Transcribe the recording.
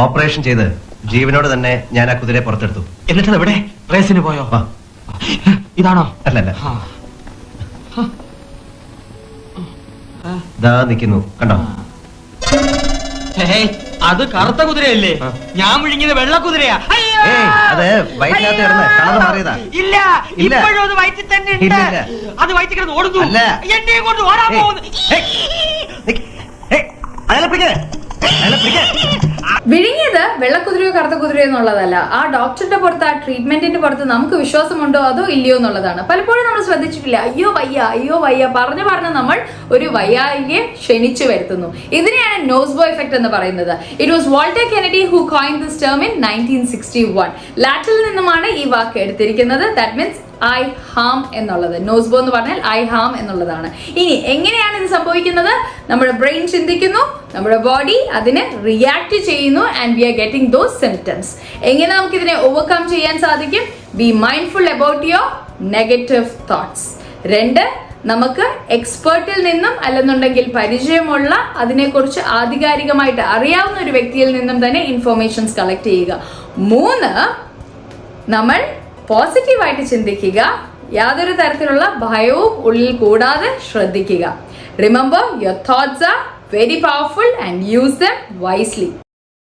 Operation ചെയ്ത് ജീവനോട് തന്നെ ഞാൻ ആ കുതിരയെ പുറത്തെടുത്തു. എന്നിട്ട് എവിടെ റേസിന് പോയോ? ഇതാണോ? അല്ലല്ല, ദാ നിൽക്കുന്നു, കണ്ടോ? അത് കറുത്ത കുതിരയല്ലേ? ഞാൻ വിഴുങ്ങിയത് വെള്ള കുതിരയാ. അത് വയറ്റിനകത്ത് കിടന്ന് കളർ മാറിയതാ. ഇല്ല, ഇപ്പോഴും അത് വയറ്റിൽ തന്നെ ഉണ്ട്. അത് വയറ്റിൽ കിടന്ന് ഓടുന്നു. എന്നെ കൊണ്ട് ഓടാൻ പോകുന്നു. വിഴുങ്ങിയത് വെള്ളക്കുതിരയോ കറുത്ത കുതിരയോ എന്നുള്ളതല്ല, ആ ഡോക്ടറുടെ പുറത്ത്, ആ ട്രീറ്റ്മെന്റിന്റെ പുറത്ത് നമുക്ക് വിശ്വാസമുണ്ടോ അതോ ഇല്ലയോ എന്നുള്ളതാണ്. പലപ്പോഴും നമ്മൾ ശ്രദ്ധിച്ചിട്ടില്ല. അയ്യോ വയ്യ പറഞ്ഞു നമ്മൾ ഒരു വയ്യായികയെ ക്ഷണിച്ചു വരുത്തുന്നു. ഇതിനെയാണ് നോസ്ബോ എഫക്ട് എന്ന് പറയുന്നത്. It was Walter Kennedy who coined this term in 1961. ലാറ്റിനിൽ നിന്നുമാണ് ഈ വാക്ക് എടുത്തിരിക്കുന്നത്. ദാറ്റ് മീൻസ് ഐ ഹാം എന്നുള്ളത്. നോസ്ബോ എന്ന് പറഞ്ഞാൽ ഐ ഹാം എന്നുള്ളതാണ്. ഇനി എങ്ങനെയാണ് ഇത് സംഭവിക്കുന്നത്? നമ്മുടെ ബ്രെയിൻ ചിന്തിക്കുന്നു, നമ്മുടെ ബോഡി അതിനെ റിയാക്ട് ചെയ്യുന്നു, and we are getting those symptoms. എങ്ങനെ നമുക്ക് ഇതിനെ ഓവർകം ചെയ്യാൻ സാധിക്കും? B mindful about your negative thoughts. 2, നമുക്ക് എക്സ്പേർട്ടിൽ നിന്നും അല്ലെന്നുണ്ടെങ്കിൽ പരിചയമുള്ള, അതിനെക്കുറിച്ച് ആധികാരികമായിട്ട് അറിയാവുന്ന ഒരു വ്യക്തിയിൽ നിന്നും തന്നെ ഇൻഫോർമേഷൻസ് കളക്ട് ചെയ്യുക. 3, നമ്മൾ പോസിറ്റീവായിട്ട് ചിന്തിക്കുക. യാതൊരു തരത്തിലുള്ള ഭയവും ഉള്ളിൽ കൂടാതെ ശ്രദ്ധിക്കുക. Remember, your thoughts are very powerful and use dum wisely.